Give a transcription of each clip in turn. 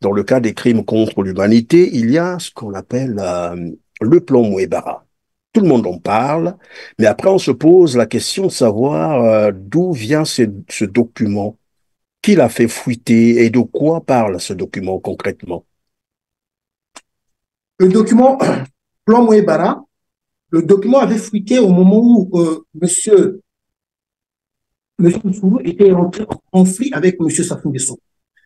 dans le cas des crimes contre l'humanité, il y a ce qu'on appelle le plan Mouebara. Tout le monde en parle, mais après on se pose la question de savoir d'où vient ce document, qui l'a fait fuiter et de quoi parle ce document concrètement. Le document Plan Mouebara, le document avait fuité au moment où monsieur Nsuru était rentré en conflit avec monsieur Sassou Nguesso.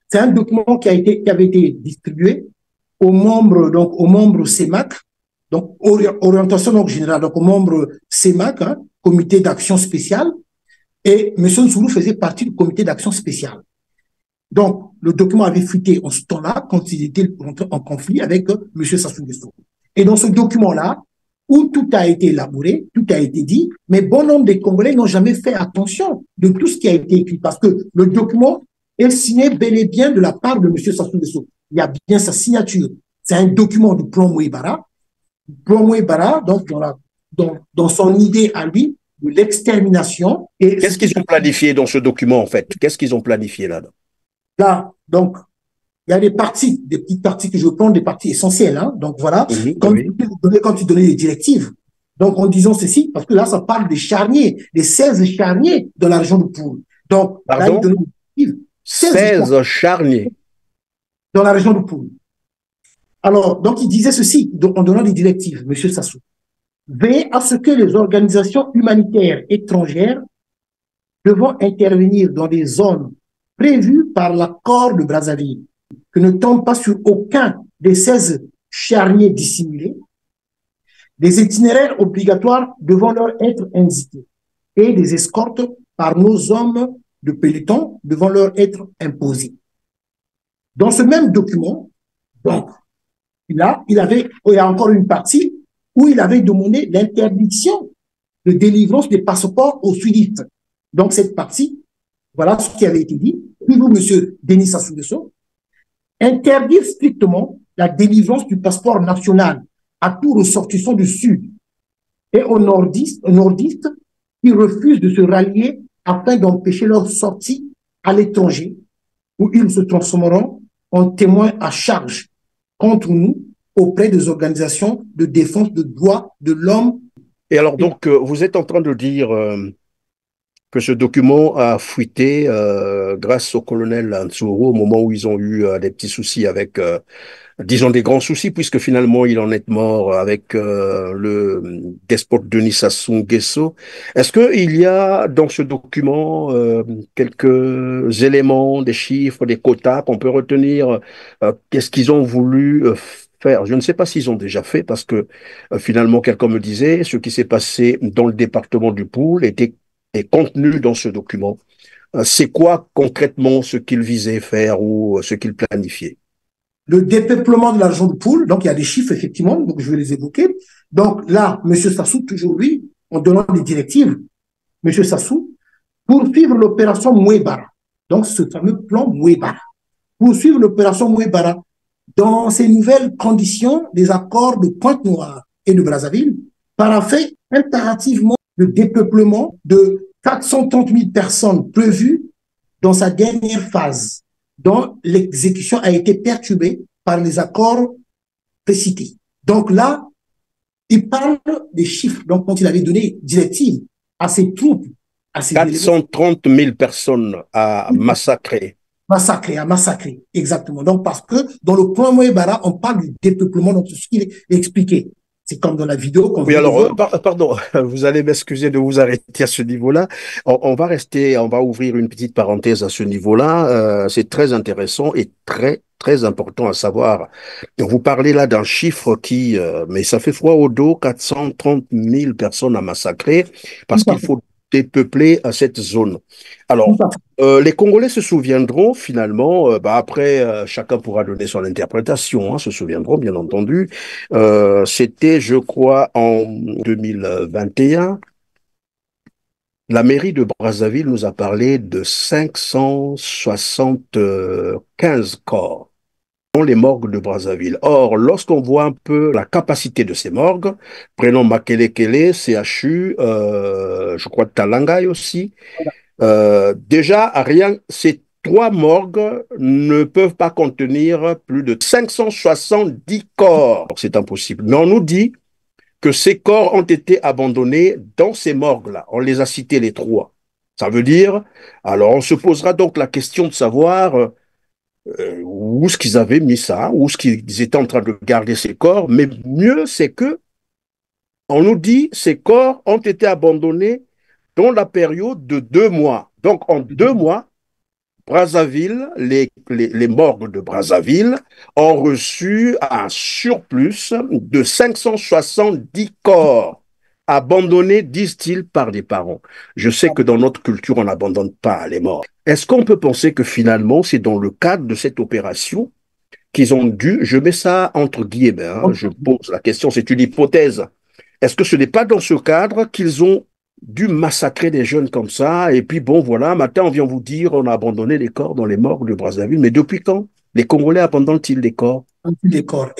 C'est un document qui avait été distribué aux membres CEMAC, donc orientation donc, générale, donc aux membres CEMAC, hein, comité d'action spéciale, et M. Nsuru faisait partie du comité d'action spéciale. Donc, le document avait fuité en ce temps-là, quand il était en conflit avec M. Sassou Nguesso. Et dans ce document-là, où tout a été élaboré, tout a été dit, mais bon nombre des Congolais n'ont jamais fait attention de tout ce qui a été écrit, parce que le document est signé bel et bien de la part de M. Sassou Nguesso. Il y a bien sa signature. C'est un document du plan Mouebara. Plan Mouebara, donc dans son idée à lui, de l'extermination. Qu'est-ce qu'ils ont planifié dans ce document, en fait? Qu'est-ce qu'ils ont planifié là-dedans? Là, donc, il y a des petites parties que je prends, des parties essentielles. Hein. Donc voilà, quand tu donnais les directives, donc en disant ceci, parce que là, ça parle des charniers, des 16 charniers dans la région de Poul. Donc, là, il donnait des directives. 16 charniers dans la région de Poul. Alors, donc, il disait ceci, en donnant des directives, M. Sassou. Veillez à ce que les organisations humanitaires étrangères devant intervenir dans des zones prévues par l'accord de Brazzaville, que ne tombent pas sur aucun des 16 charniers dissimulés, des itinéraires obligatoires devant leur être indiqués et des escortes par nos hommes de peloton devant leur être imposées. Dans ce même document, donc, il y a encore une partie où il avait demandé l'interdiction de délivrance des passeports aux sudistes. Donc, cette partie, voilà ce qui avait été dit. Puis vous, monsieur Denis Sassou Nguesso, interdire strictement la délivrance du passeport national à tout ressortissant du Sud et aux nordistes qui refusent de se rallier afin d'empêcher leur sortie à l'étranger, où ils se transformeront en témoins à charge contre nous auprès des organisations de défense des droits de l'homme. Et alors donc, vous êtes en train de dire que ce document a fuité grâce au colonel Nsuru au moment où ils ont eu des petits soucis avec, disons des grands soucis, puisque finalement il en est mort avec le despote Denis Sassou Nguesso. Est-ce qu'il y a dans ce document quelques éléments, des chiffres, des quotas qu'on peut retenir? Qu'est-ce qu'ils ont voulu faire? Je ne sais pas s'ils ont déjà fait, parce que finalement quelqu'un me disait ce qui s'est passé dans le département du Poul est contenu dans ce document. C'est quoi concrètement ce qu'ils visaient faire ou ce qu'ils planifiaient? Le dépeuplement de la région de Poul, donc il y a des chiffres effectivement, donc je vais les évoquer. Donc là, M. Sassou, toujours lui, en donnant des directives, M. Sassou, poursuivre l'opération Mouebara, donc ce fameux plan Mouebara, poursuivre l'opération Mouebara dans ces nouvelles conditions des accords de Pointe-Noire et de Brazzaville, parafait impérativement le dépeuplement de 430 000 personnes prévues dans sa dernière phase, dont l'exécution a été perturbée par les accords précités. Donc là, il parle des chiffres, donc quand il avait donné directive à ses troupes, à ses 430 000 personnes à massacrer. À massacrer, exactement. Donc parce que dans le plan Mouebara, on parle du dépeuplement, donc c'est ce qu'il est expliqué. C'est comme dans la vidéo qu'on Oui, alors, pardon, vous allez m'excuser de vous arrêter à ce niveau-là. On va rester, on va ouvrir une petite parenthèse à ce niveau-là. C'est très intéressant et très important à savoir. Vous parlez là d'un chiffre qui, mais ça fait froid au dos, 430 000 personnes à massacrer, parce qu'il faut dépeupler cette zone. Alors, les Congolais se souviendront finalement, après, chacun pourra donner son interprétation, hein, se souviendront bien entendu. C'était, je crois, en 2021, la mairie de Brazzaville nous a parlé de 575 corps dans les morgues de Brazzaville. Or, lorsqu'on voit un peu la capacité de ces morgues, prenons Makelekele, CHU, je crois Talangai aussi, déjà, rien, c'est 3 morgues ne peuvent pas contenir plus de 570 corps. C'est impossible. Mais on nous dit que ces corps ont été abandonnés dans ces morgues-là. On les a cités les 3. Ça veut dire, alors on se posera donc la question de savoir où est-ce qu'ils avaient mis ça, où est-ce qu'ils étaient en train de garder ces corps. Mais mieux, c'est que on nous dit que ces corps ont été abandonnés dans la période de 2 mois. Donc en 2 mois, Brazzaville, les morgues de Brazzaville ont reçu un surplus de 570 corps abandonnés, disent-ils, par des parents. Je sais que dans notre culture, on n'abandonne pas les morts. Est-ce qu'on peut penser que finalement, c'est dans le cadre de cette opération qu'ils ont dû, je mets ça entre guillemets, hein, je pose la question, c'est une hypothèse. Est-ce que ce n'est pas dans ce cadre qu'ils ont dû massacrer des jeunes comme ça, et puis bon, voilà, maintenant on vient vous dire, on a abandonné les corps dans les morgues de Brazzaville, mais depuis quand les Congolais abandonnent-ils les corps? Des corps.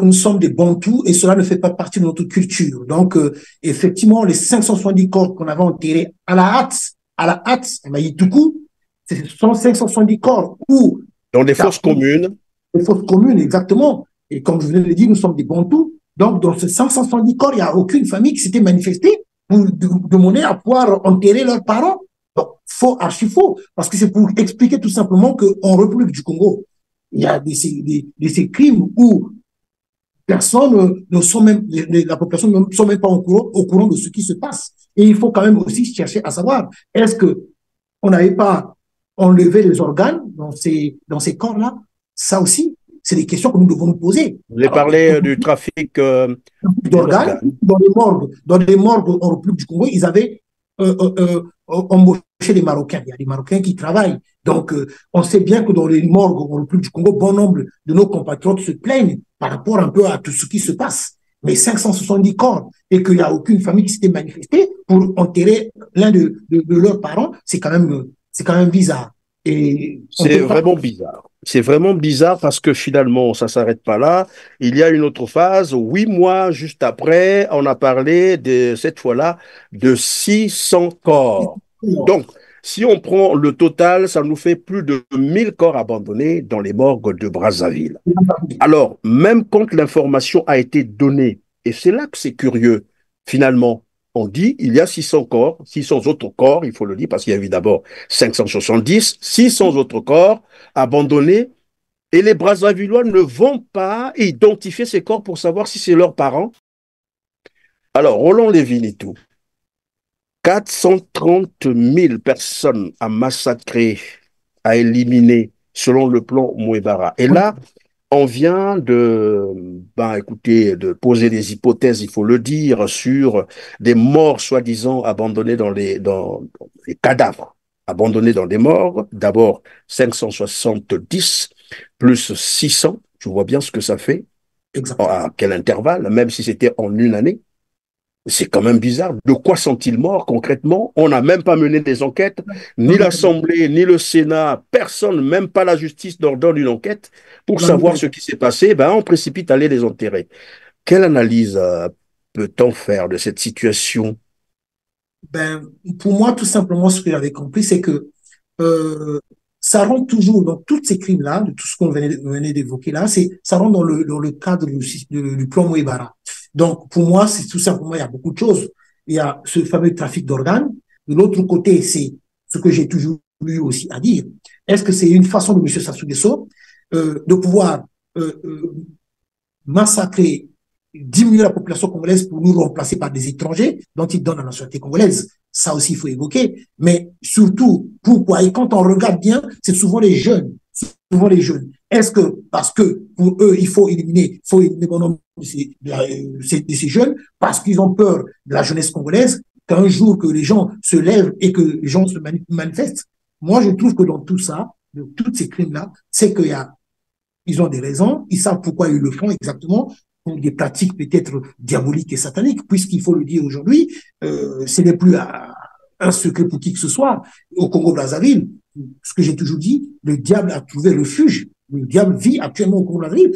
Nous sommes des Bantous et cela ne fait pas partie de notre culture. Donc, effectivement, les 570 corps qu'on avait enterrés à la hâte, à Maïtoukou, ce sont 570 corps où... Dans des fosses communes. Des fosses communes, exactement. Et comme je venais de le dire, nous sommes des Bantous. Donc, dans ces 570 corps, il n'y a aucune famille qui s'était manifestée pour demander à pouvoir enterrer leurs parents. Donc, faux, archi faux. Parce que c'est pour expliquer tout simplement qu'en République du Congo, il y a ces crimes où personne ne sont même, la population ne sont même pas au courant de ce qui se passe. Et il faut quand même aussi chercher à savoir, est-ce qu'on n'avait pas enlevé les organes dans ces corps-là? Ça aussi, c'est des questions que nous devons nous poser. Vous avez parlé du trafic d'organes dans les morgues en République du Congo, ils avaient embauché des Marocains. Il y a des Marocains qui travaillent. Donc, on sait bien que dans les morgues en République du Congo, bon nombre de nos compatriotes se plaignent par rapport un peu à tout ce qui se passe. Mais 570 corps et qu'il n'y a aucune famille qui s'était manifestée pour enterrer l'un de leurs parents, c'est quand même bizarre. C'est vraiment bizarre. C'est vraiment bizarre parce que finalement, ça ne s'arrête pas là. Il y a une autre phase. 8 mois juste après, on a parlé cette fois-là de 600 corps. Donc, si on prend le total, ça nous fait plus de 1000 corps abandonnés dans les morgues de Brazzaville. Alors, même quand l'information a été donnée, et c'est là que c'est curieux, finalement, on dit il y a 600 corps, 600 autres corps, il faut le dire, parce qu'il y a eu d'abord 570, 600 autres corps abandonnés, et les Brazzavillois ne vont pas identifier ces corps pour savoir si c'est leurs parents. Alors, Roland Lévy-Nitou, 430 000 personnes à massacrer, à éliminer, selon le plan Mouebara. Et là, on vient écoutez, de poser des hypothèses, il faut le dire, sur des morts soi-disant abandonnés dans les cadavres, abandonnés dans des morgues. D'abord 570 plus 600, je vois bien ce que ça fait. Exactement. À quel intervalle, même si c'était en une année. C'est quand même bizarre. De quoi sont-ils morts concrètement? On n'a même pas mené des enquêtes, ni l'Assemblée, ni le Sénat, personne, même pas la justice n'ordonne une enquête pour savoir ce qui s'est passé. Ben, on précipite à aller les enterrer. Quelle analyse peut-on faire de cette situation? Ben, pour moi, tout simplement, ce que j'avais compris, c'est que ça rentre toujours dans tous ces crimes-là, de tout ce qu'on venait d'évoquer là, ça rentre dans le cadre du plan Mouebara. Donc, pour moi, c'est tout simplement, il y a beaucoup de choses. Il y a ce fameux trafic d'organes. De l'autre côté, c'est ce que j'ai toujours eu aussi à dire. Est-ce que c'est une façon de M. Sassou Nguesso de pouvoir massacrer, diminuer la population congolaise pour nous remplacer par des étrangers dont il donne la nationalité congolaise? Ça aussi, il faut évoquer. Mais surtout, pourquoi? Et quand on regarde bien, c'est souvent les jeunes. Souvent les jeunes. Est-ce que, parce que pour eux, il faut éliminer bon nombre de ces jeunes, parce qu'ils ont peur de la jeunesse congolaise, qu'un jour que les gens se lèvent et que les gens se manifestent? Moi, je trouve que dans tout ça, de tous ces crimes-là, c'est ils ont des raisons, ils savent pourquoi ils le font exactement, pour des pratiques peut-être diaboliques et sataniques, puisqu'il faut le dire aujourd'hui, ce n'est plus un secret pour qui que ce soit. Au Congo-Brazzaville, ce que j'ai toujours dit, le diable a trouvé refuge. Le diable vit actuellement au Congo-Brazzaville.